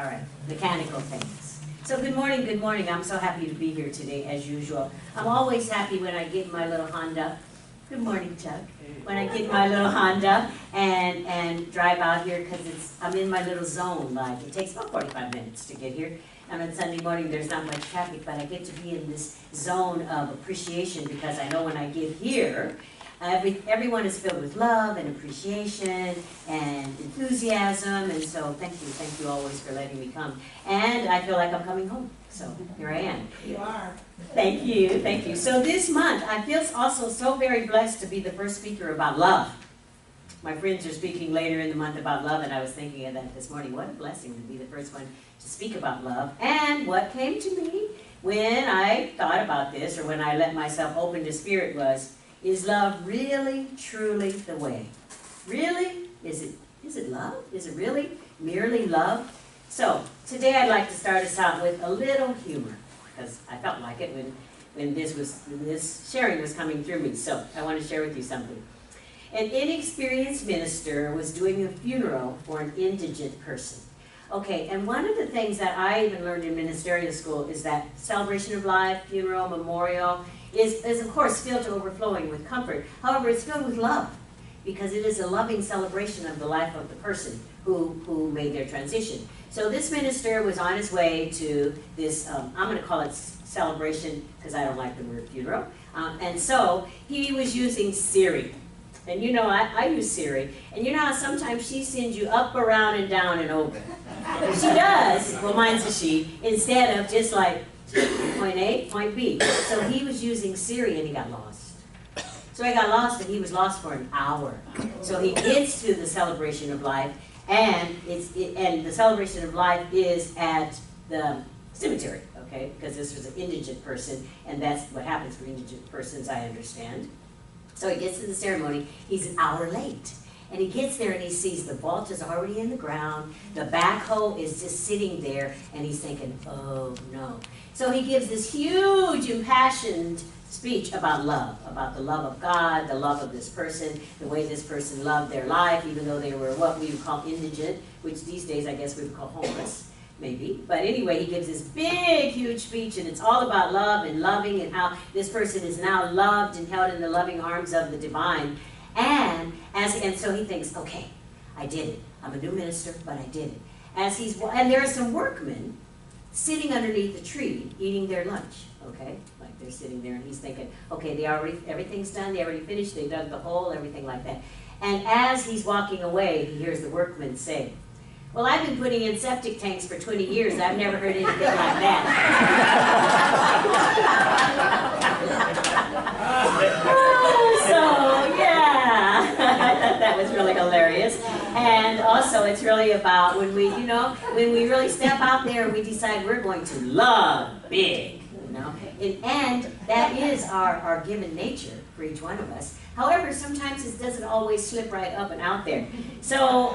All right, mechanical things. So good morning, good morning. I'm so happy to be here today as usual. I'm always happy when I get my little Honda. Good morning, Chuck. When I get my little Honda and drive out here because I'm in my little zone. Like it takes about 45 minutes to get here. And on Sunday morning there's not much traffic, but I get to be in this zone of appreciation because I know when I get here, everyone is filled with love and appreciation and enthusiasm, and so thank you always for letting me come. And I feel like I'm coming home, so here I am. You are. Thank you, thank you. So this month, I feel also so very blessed to be the first speaker about love. My friends are speaking later in the month about love, and I was thinking of that this morning. What a blessing to be the first one to speak about love. And what came to me when I thought about this, or when I let myself open to Spirit was, is love really, truly the way? Really? Is it love? Is it really merely love? So, today I'd like to start us out with a little humor, because I felt like it when this sharing was coming through me. So, I want to share with you something. An inexperienced minister was doing a funeral for an indigent person. Okay, and one of the things that I even learned in ministerial school is that celebration of life, funeral, memorial, is of course filled to overflowing with comfort. However, it's filled with love because it is a loving celebration of the life of the person who made their transition. So this minister was on his way to this, I'm going to call it celebration because I don't like the word funeral. And so he was using Siri. And you know, I use Siri. And you know how sometimes she sends you up, around, and down, and over. She does, well mine's a she, instead of just like point A, point B. So he was using Siri and he got lost. So he got lost and he was lost for an hour. So he gets to the celebration of life, and the celebration of life is at the cemetery, okay? Because this was an indigent person, and that's what happens for indigent persons, I understand. So he gets to the ceremony, he's an hour late. And he gets there and he sees the vault is already in the ground, the backhoe is just sitting there, and he's thinking, oh no. So he gives this huge impassioned speech about love, about the love of God, the love of this person, the way this person loved their life, even though they were what we would call indigent, which these days I guess we would call homeless, maybe. But anyway, he gives this big, huge speech, and it's all about love and loving and how this person is now loved and held in the loving arms of the divine. And so he thinks, okay, I did it. I'm a new minister, but I did it. And there are some workmen sitting underneath the tree eating their lunch, okay? Like they're sitting there and he's thinking, okay, everything's done, they already finished, they dug the hole, everything like that. And as he's walking away, he hears the workmen say, well, I've been putting in septic tanks for 20 years. I've never heard anything like that. So, yeah. I thought that was really hilarious. And also, it's really about when we really step out there and we decide we're going to love big, and that is our given nature for each one of us. However, sometimes it doesn't always slip right up and out there. So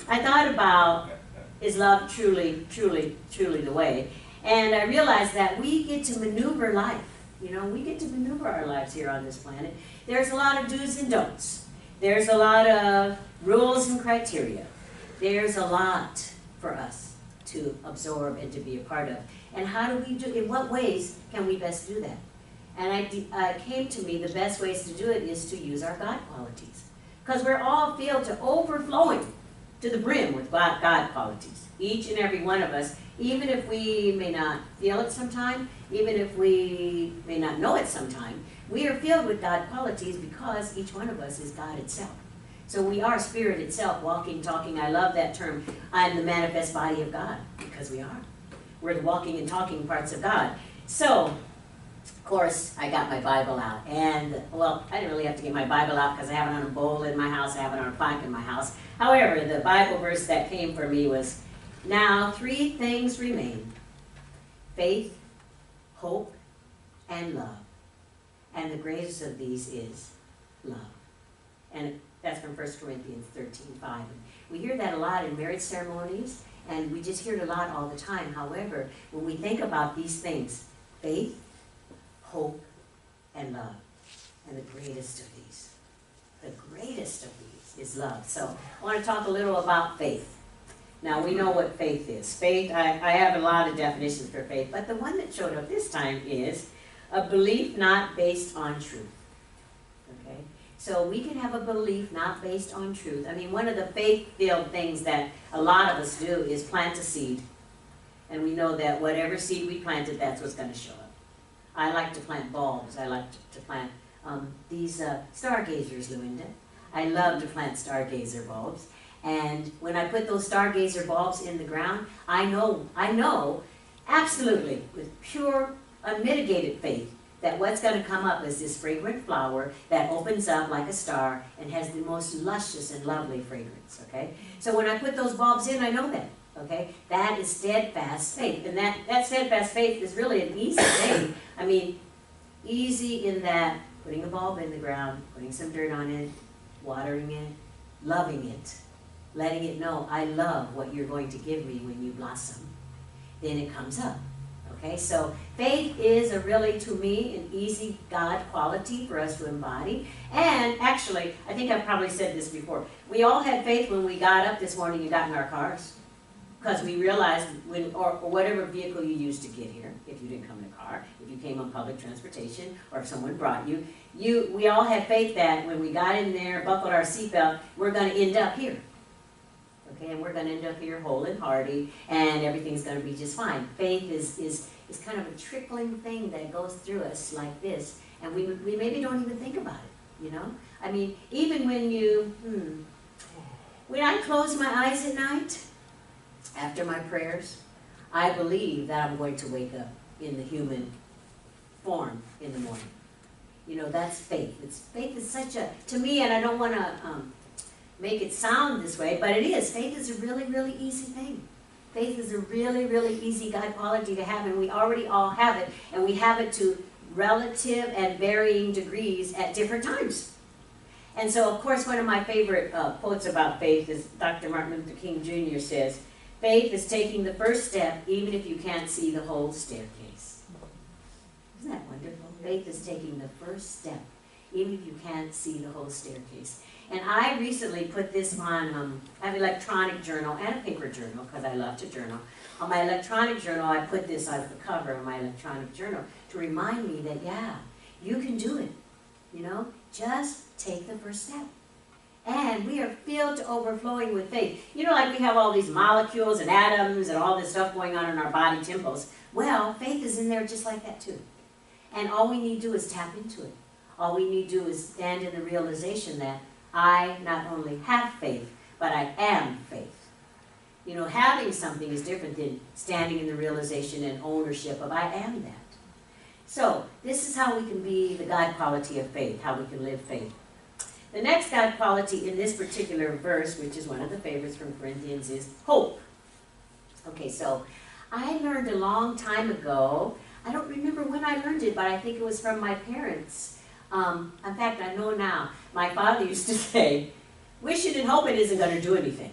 I thought about, is love truly, truly, truly the way? And I realized that we get to maneuver life. We get to maneuver our lives here on this planet. There's a lot of do's and don'ts. There's a lot of rules and criteria. There's a lot for us to absorb and to be a part of. And how do we do, in what ways can we best do that? And it came to me the best ways to do it is to use our God qualities. Because we're all filled to overflowing to the brim with God qualities. Each and every one of us, even if we may not feel it sometime, even if we may not know it sometime, we are filled with God qualities because each one of us is God itself. So we are Spirit itself, walking, talking. I love that term. I'm the manifest body of God, because we are. We're the walking and talking parts of God. So, of course, I got my Bible out. And, well, I didn't really have to get my Bible out because I have it on a bowl in my house. I have it on a plaque in my house. However, the Bible verse that came for me was, now 3 things remain: faith, hope, and love. And the greatest of these is love. And that's from 1 Corinthians 13:5. We hear that a lot in marriage ceremonies, and we just hear it a lot all the time. However, when we think about these things, faith, hope, and love, and the greatest of these is love. So I want to talk a little about faith. Now, we know what faith is. Faith, I have a lot of definitions for faith, but the one that showed up this time is a belief not based on truth. Okay? So we can have a belief not based on truth. I mean, one of the faith-filled things that a lot of us do is plant a seed. And we know that whatever seed we planted, that's what's going to show up. I like to plant bulbs. I like to plant these stargazers, Luinda. I love to plant stargazer bulbs. And when I put those stargazer bulbs in the ground, I know absolutely with pure, unmitigated faith that what's going to come up is this fragrant flower that opens up like a star and has the most luscious and lovely fragrance, okay? So when I put those bulbs in, I know that, okay? That is steadfast faith. And that steadfast faith is really an easy thing. I mean, easy in that putting a bulb in the ground, putting some dirt on it, watering it, loving it, letting it know, I love what you're going to give me when you blossom. Then it comes up. Okay, so faith is a really, to me, an easy God quality for us to embody. And actually, I think I've probably said this before, we all had faith when we got up this morning and got in our cars. Because we realized, or whatever vehicle you used to get here, if you didn't come in a car, if you came on public transportation, or if someone brought you, we all had faith that when we got in there, buckled our seatbelt, we're going to end up here. Okay, and we're going to end up here whole and hearty, and everything's going to be just fine. Faith is kind of a trickling thing that goes through us like this, and we maybe don't even think about it, you know? I mean, even when I close my eyes at night, after my prayers, I believe that I'm going to wake up in the human form in the morning. You know, that's faith. Faith is such a, to me, and I don't want to make it sound this way, but it is. Faith is a really, really easy thing. Faith is a really, really easy God quality to have, and we already all have it, and we have it to relative and varying degrees at different times. And so, of course, one of my favorite quotes about faith is Dr. Martin Luther King Jr. says, faith is taking the first step even if you can't see the whole staircase. Isn't that wonderful? Faith is taking the first step even if you can't see the whole staircase. And I recently put this on, I have an electronic journal and a paper journal because I love to journal. On my electronic journal, I put this as the cover of my electronic journal to remind me that, yeah, you can do it. You know, just take the first step. And we are filled to overflowing with faith. You know, like we have all these molecules and atoms and all this stuff going on in our body temples. Well, faith is in there just like that too. And all we need to do is tap into it. All we need to do is stand in the realization that I not only have faith, but I am faith. You know, having something is different than standing in the realization and ownership of I am that. So, this is how we can be the God quality of faith, how we can live faith. The next God quality in this particular verse, which is one of the favorites from Corinthians, is hope. Okay, so I learned a long time ago, I don't remember when I learned it, but I think it was from my parents. In fact, I know now, my father used to say, wishing and hoping isn't going to do anything.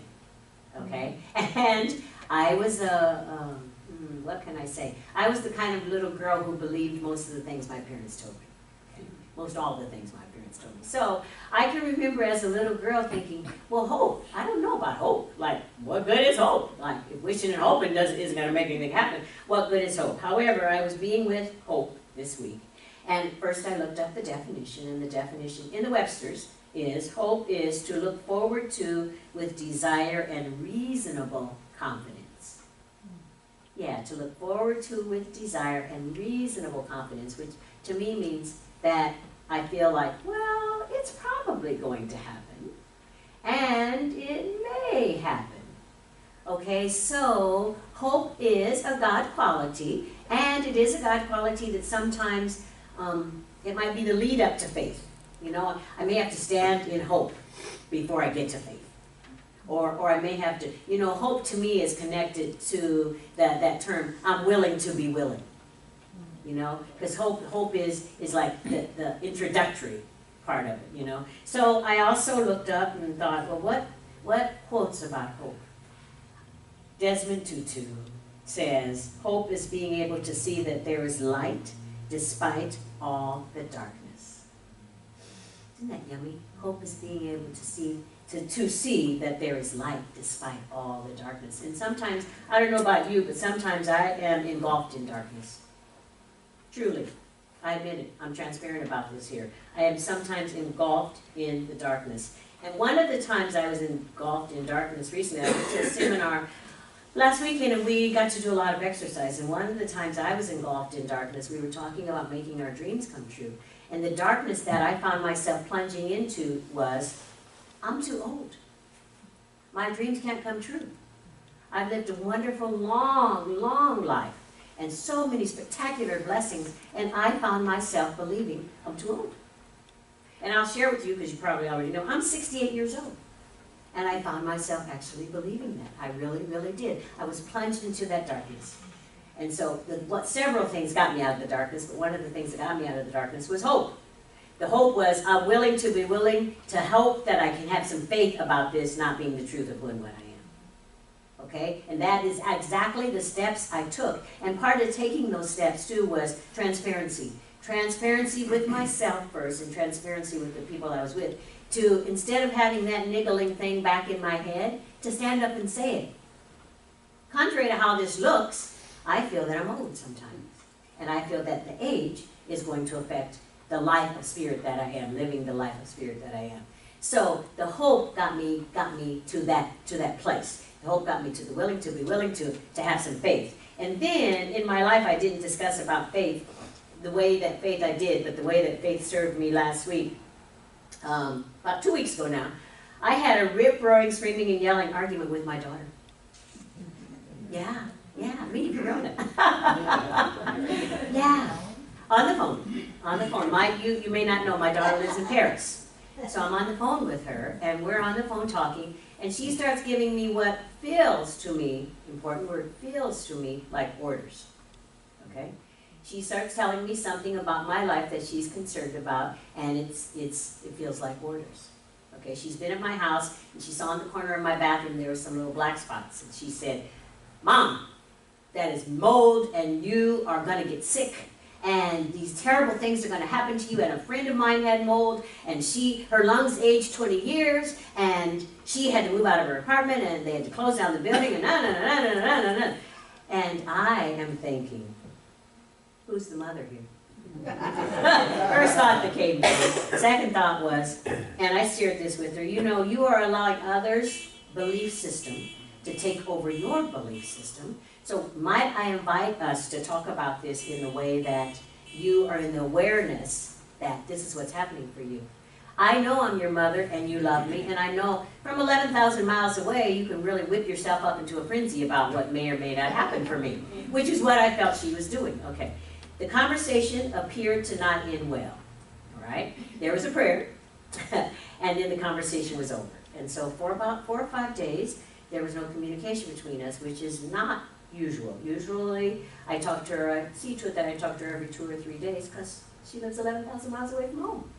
Okay? And I was what can I say? I was the kind of little girl who believed most of the things my parents told me. Okay? Most all the things my parents told me. So I can remember as a little girl thinking, well, hope. I don't know about hope. Like, what good is hope? Like, if wishing and hoping isn't going to make anything happen, what good is hope? However, I was being with hope this week. And first I looked up the definition, and the definition in the Webster's is, hope is to look forward to with desire and reasonable confidence. Yeah, to look forward to with desire and reasonable confidence, which to me means that I feel like, well, it's probably going to happen, and it may happen. Okay, so hope is a God quality, and it is a God quality that sometimes it might be the lead up to faith. You know, I may have to stand in hope before I get to faith. Or I may have to, you know, hope to me is connected to that term, I'm willing to be willing. You know, because hope is like the introductory part of it, you know. So I also looked up and thought, well, what quotes about hope? Desmond Tutu says, hope is being able to see that there is light despite all the darkness. Isn't that yummy? Hope is being able to to see that there is light despite all the darkness. And sometimes, I don't know about you, but sometimes I am engulfed in darkness. Truly. I admit it. I'm transparent about this here. I am sometimes engulfed in the darkness. And one of the times I was engulfed in darkness recently, I went to a seminar last weekend and we got to do a lot of exercise. And one of the times I was engulfed in darkness, we were talking about making our dreams come true. And the darkness that I found myself plunging into was, I'm too old. My dreams can't come true. I've lived a wonderful, long, long life and so many spectacular blessings, and I found myself believing I'm too old. And I'll share with you, because you probably already know, I'm 68 years old. And I found myself actually believing that. I really, really did. I was plunged into that darkness. And so several things got me out of the darkness, but one of the things that got me out of the darkness was hope. The hope was I'm willing to hope that I can have some faith about this not being the truth of who and what I am. Okay? And that is exactly the steps I took. And part of taking those steps, too, was transparency. Transparency with myself first and transparency with the people I was with. To, instead of having that niggling thing back in my head, to stand up and say it. Contrary to how this looks, I feel that I'm old sometimes. And I feel that the age is going to affect the life of spirit that I am, living the life of spirit that I am. So the hope got me to that place. The hope got me to the willing to be willing to have some faith. And then in my life I didn't discuss about faith the way that faith I did, but the way that faith served me last week. About 2 weeks ago now, I had a rip-roaring, screaming and yelling argument with my daughter. Yeah, me, Verona. Yeah, on the phone. You may not know, my daughter lives in Paris. So I'm on the phone with her, and we're on the phone talking, and she starts giving me what feels to me, important word, feels to me like orders. Okay? She starts telling me something about my life that she's concerned about, and it feels like orders. Okay, she's been at my house, and she saw in the corner of my bathroom there were some little black spots, and she said, Mom, that is mold, and you are going to get sick, and these terrible things are going to happen to you, and a friend of mine had mold, and her lungs aged 20 years, and she had to move out of her apartment, and they had to close down the building, and and I am thinking, who's the mother here? First thought that came to me. Second thought was, and I shared this with her, you are allowing others' belief system to take over your belief system. So might I invite us to talk about this in the way that you are in the awareness that this is what's happening for you. I know I'm your mother and you love me, and I know from 11,000 miles away you can really whip yourself up into a frenzy about what may or may not happen for me, which is what I felt she was doing. Okay. The conversation appeared to not end well, all right? There was a prayer, and then the conversation was over. And so for about 4 or 5 days, there was no communication between us, which is not usual. Usually, I talk to her, I see to it that I talk to her every 2 or 3 days, because she lives 11,000 miles away from home.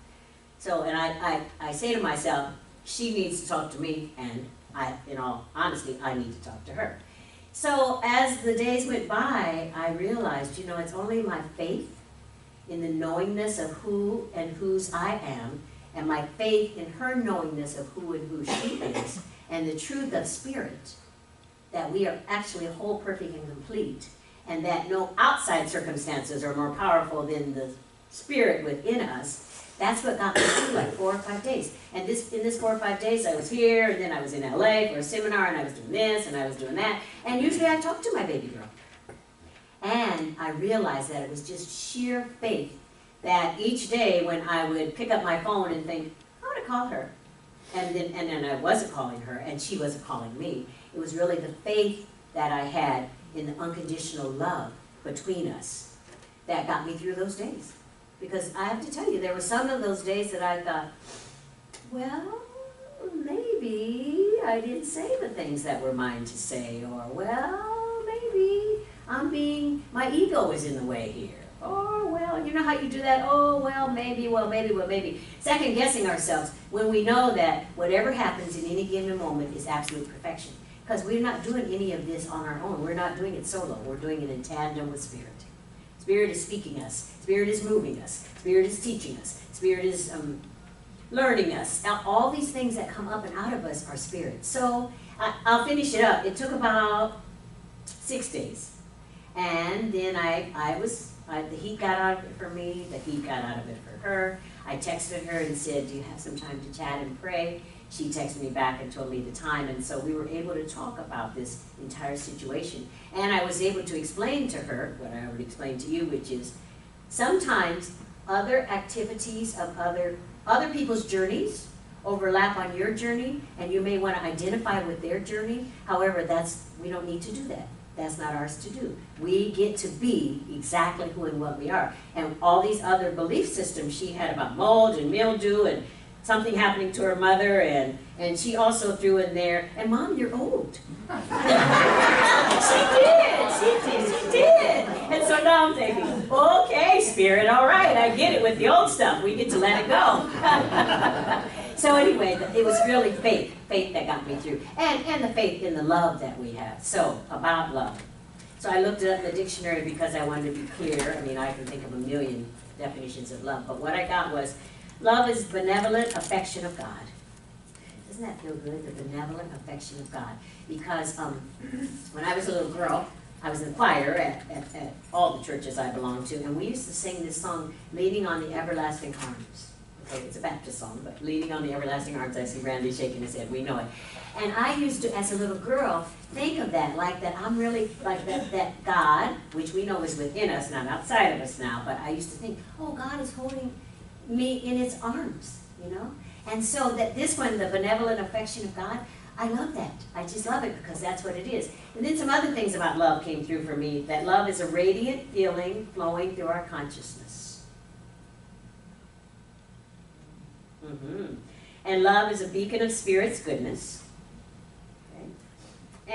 So, and I say to myself, she needs to talk to me, and in all honesty, I need to talk to her. So as the days went by, I realized, it's only my faith in the knowingness of who and whose I am, and my faith in her knowingness of who and who she is, and the truth of spirit, that we are actually whole, perfect, and complete, and that no outside circumstances are more powerful than the spirit within us. That's what got me through like 4 or 5 days. And in this 4 or 5 days, I was here, and then I was in LA for a seminar, and I was doing this, and I was doing that. And usually I talked to my baby girl. And I realized that it was just sheer faith that each day when I would pick up my phone and think, I want to call her. And then I wasn't calling her, and she wasn't calling me. It was really the faith that I had in the unconditional love between us that got me through those days. Because I have to tell you, there were some of those days that I thought, well, maybe I didn't say the things that were mine to say, or, well, maybe my ego is in the way here. Or, well, you know how you do that? Oh, well, maybe, well, maybe, well, maybe. Second guessing ourselves when we know that whatever happens in any given moment is absolute perfection. Because we're not doing any of this on our own. We're not doing it solo. We're doing it in tandem with Spirit. Spirit is speaking us. Spirit is moving us. Spirit is teaching us. Spirit is learning us. Now, all these things that come up and out of us are spirit. So I'll finish it up. It took about 6 days. And then the heat got out of it for me, the heat got out of it for her. I texted her and said, do you have some time to chat and pray? She texted me back and told me the time, and so we were able to talk about this entire situation. And I was able to explain to her what I already explained to you, which is sometimes other activities of other people's journeys overlap on your journey, and you may want to identify with their journey. However, we don't need to do that. That's not ours to do. We get to be exactly who and what we are. And all these other belief systems she had about mold and mildew and something happening to her mother, and she also threw in there, and Mom, you're old. She did. And so now I'm thinking, okay, Spirit, all right, I get it with the old stuff. We get to let it go. So anyway, it was really faith that got me through, and the faith in the love that we have. So, about love. So I looked it up in the dictionary because I wanted to be clear. I mean, I can think of a million definitions of love, but what I got was, love is benevolent affection of God. Doesn't that feel good, the benevolent affection of God? Because when I was a little girl, I was in the choir at all the churches I belonged to, and we used to sing this song, Leaning on the Everlasting Arms. Okay, it's a Baptist song, but Leaning on the Everlasting Arms. I see Randy shaking his head, we know it. And I used to, as a little girl, think of that, like that I'm really, like that God, which we know is within us, not outside of us now, but I used to think, oh, God is holding me in its arms, you know? And so that this one, the benevolent affection of God, I love that. I just love it because that's what it is. And then some other things about love came through for me, that love is a radiant feeling flowing through our consciousness. And love is a beacon of Spirit's goodness. Okay.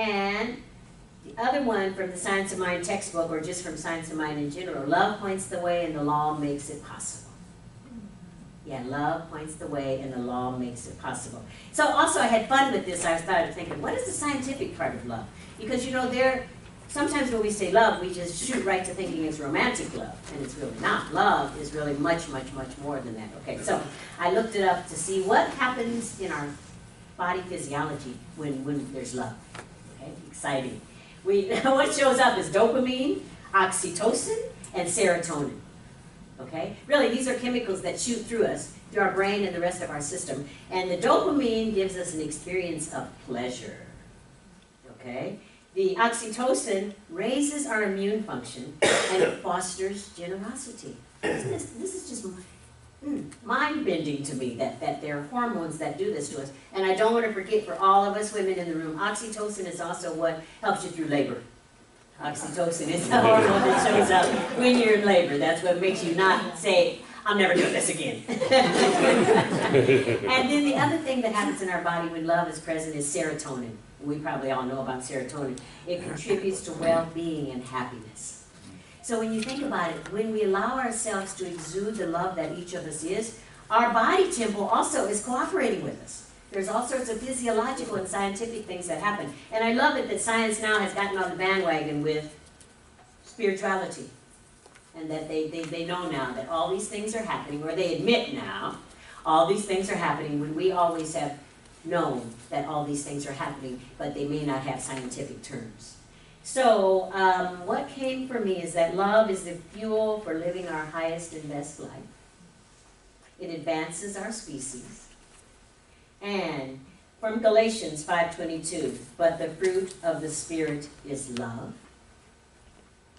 And the other one from the Science of Mind textbook, or just from Science of Mind in general, love points the way and the law makes it possible. Yeah, love points the way and the law makes it possible. So also I had fun with this. I started thinking, what is the scientific part of love? Because you know, sometimes when we say love, we just shoot right to thinking it's romantic love, and it's really not. Love is really much, much, much more than that. Okay, so I looked it up to see what happens in our body physiology when there's love. Okay, exciting. What shows up is dopamine, oxytocin, and serotonin. Okay? Really, these are chemicals that shoot through us, through our brain and the rest of our system. And the dopamine gives us an experience of pleasure. Okay? The oxytocin raises our immune function and it fosters generosity. This is just mind-bending to me that there are hormones that do this to us. And I don't want to forget, for all of us women in the room, oxytocin is also what helps you through labor. Oxytocin is the hormone that shows up when you're in labor. That's what makes you not say, I'm never doing this again. And then the other thing that happens in our body when love is present is serotonin. We probably all know about serotonin. It contributes to well-being and happiness. So when you think about it, when we allow ourselves to exude the love that each of us is, our body temple also is cooperating with us. There's all sorts of physiological and scientific things that happen. And I love it that science now has gotten on the bandwagon with spirituality. And that they know now that all these things are happening, or they admit now, all these things are happening when we always have known that all these things are happening, but they may not have scientific terms. So what came for me is that love is the fuel for living our highest and best life. It advances our species. And from Galatians 5:22, but the fruit of the Spirit is love.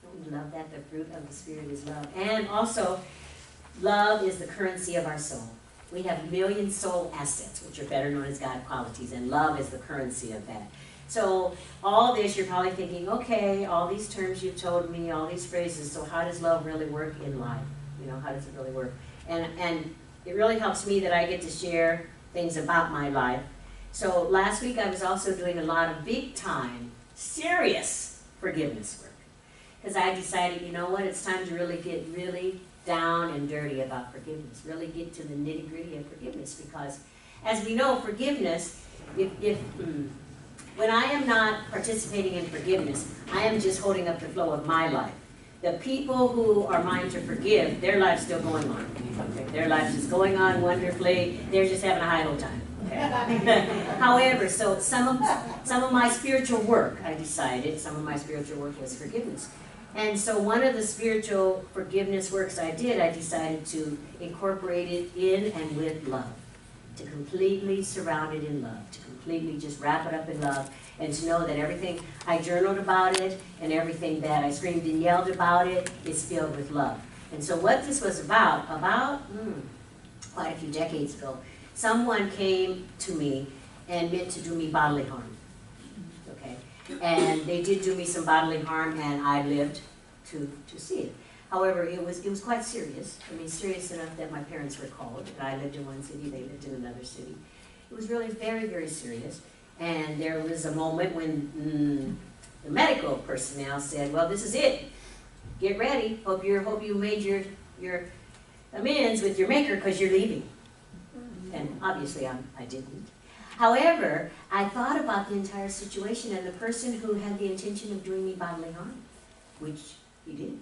Don't we love that? The fruit of the Spirit is love. And also, love is the currency of our soul. We have a million soul assets, which are better known as God qualities, and love is the currency of that. So all this, you're probably thinking, okay, all these terms you've told me, all these phrases, so how does love really work in life? You know, how does it really work? And it really helps me that I get to share things about my life. So last week I was also doing a lot of big time, serious forgiveness work. Because I decided, you know what, it's time to really get really down and dirty about forgiveness. Really get to the nitty gritty of forgiveness. Because as we know, forgiveness, when I am not participating in forgiveness, I am just holding up the flow of my life. The people who are mine to forgive, their life's still going on. Okay? Their life's just going on wonderfully. They're just having a high old time. Okay? However, so some of my spiritual work, I decided, some of my spiritual work was forgiveness. And so one of the spiritual forgiveness works I did, I decided to incorporate it in and with love. To completely surround it in love. To completely just wrap it up in love. And to know that everything I journaled about it and everything that I screamed and yelled about it is filled with love. And so what this was about quite a few decades ago, someone came to me and meant to do me bodily harm. Okay? And they did do me some bodily harm, and I lived to see it. However, it was quite serious. I mean, serious enough that my parents were called. I lived in one city, they lived in another city. It was really very, very serious. And there was a moment when the medical personnel said, well, this is it. Get ready. Hope you made your amends with your maker because you're leaving. And obviously I didn't. However, I thought about the entire situation and the person who had the intention of doing me bodily harm, which he did.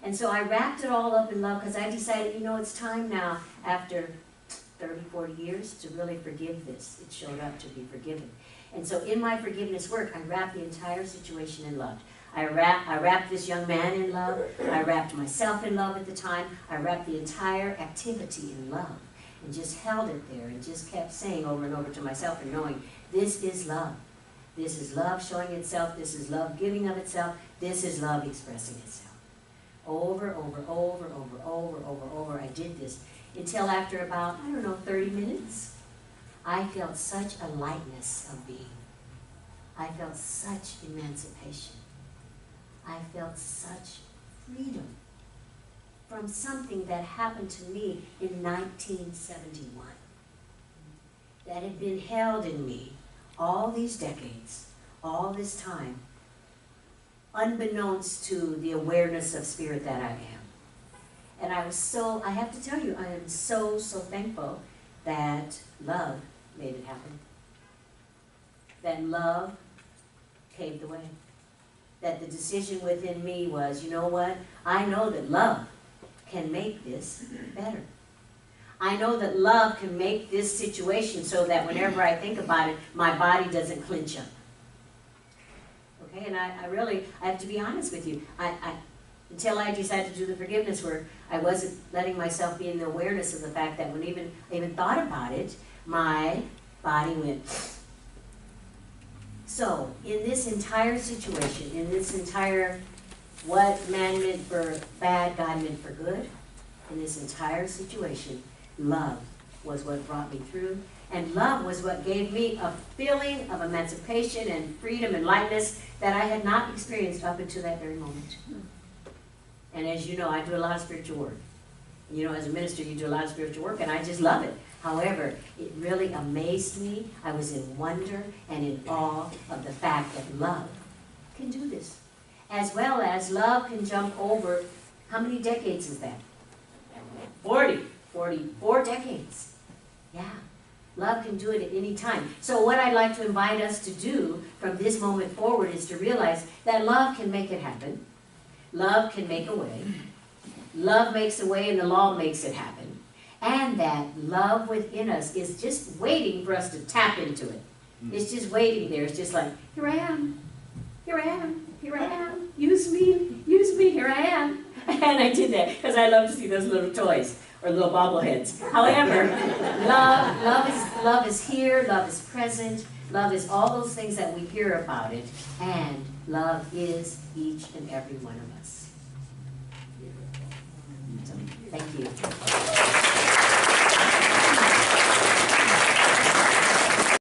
And so I wrapped it all up in love because I decided, you know, it's time now, after 30, 40 years, to really forgive this. It showed up to be forgiven. And so in my forgiveness work, I wrapped the entire situation in love. I wrapped this young man in love. I wrapped myself in love at the time. I wrapped the entire activity in love and just held it there and just kept saying over and over to myself and knowing, this is love. This is love showing itself. This is love giving of itself. This is love expressing itself. Over, I did this until after about, 30 minutes, I felt such a lightness of being. I felt such emancipation. I felt such freedom from something that happened to me in 1971 that had been held in me all these decades, all this time, unbeknownst to the awareness of spirit that I am. And I have to tell you, I am so thankful that love made it happen. That love paved the way. That the decision within me was, you know what? I know that love can make this better. I know that love can make this situation so that whenever I think about it, my body doesn't clench up. Okay, and I have to be honest with you. Until I decided to do the forgiveness work, I wasn't letting myself be in the awareness of the fact that when I even thought about it, my body went. So, in this entire situation, in this entire what man meant for bad, God meant for good, in this entire situation, love was what brought me through. And love was what gave me a feeling of emancipation and freedom and lightness that I had not experienced up until that very moment. And as you know, I do a lot of spiritual work. You know, as a minister, you do a lot of spiritual work, and I just love it. However, it really amazed me. I was in wonder and in awe of the fact that love can do this. As well as love can jump over, how many decades is that? 44 decades. Yeah. Love can do it at any time. So what I'd like to invite us to do from this moment forward is to realize that love can make it happen. Love can make a way. Love makes a way and the law makes it happen. And that love within us is just waiting for us to tap into it. It's just waiting there. It's just like, here I am. Here I am. Here I am. Use me. Use me. Here I am. And I did that because I love to see those little toys or little bobbleheads. However, love is here. Love is present. Love is all those things that we hear about it. And love is each and every one of us.